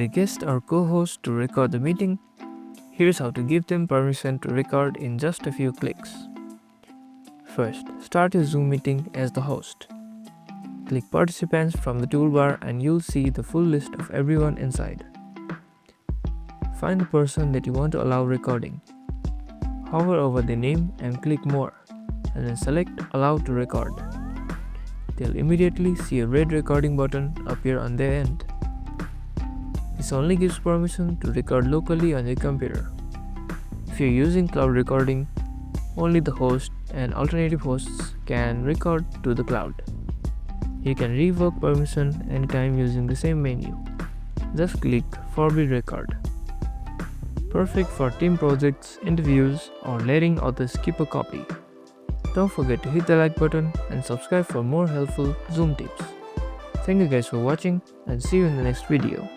a guest or co-host to record the meeting, here's how to give them permission to record in just a few clicks. First, start your Zoom meeting as the host. Click Participants from the toolbar and you'll see the full list of everyone inside. Find the person that you want to allow recording. Hover over the name and click More, and then select Allow to Record. They'll immediately see a red recording button appear on their end. This only gives permission to record locally on your computer. If you're using cloud recording, only the host and alternative hosts can record to the cloud. You can revoke permission anytime using the same menu. Just click Forbid Record. Perfect for team projects, interviews, or letting others keep a copy. Don't forget to hit the like button and subscribe for more helpful Zoom tips. Thank you guys for watching and see you in the next video.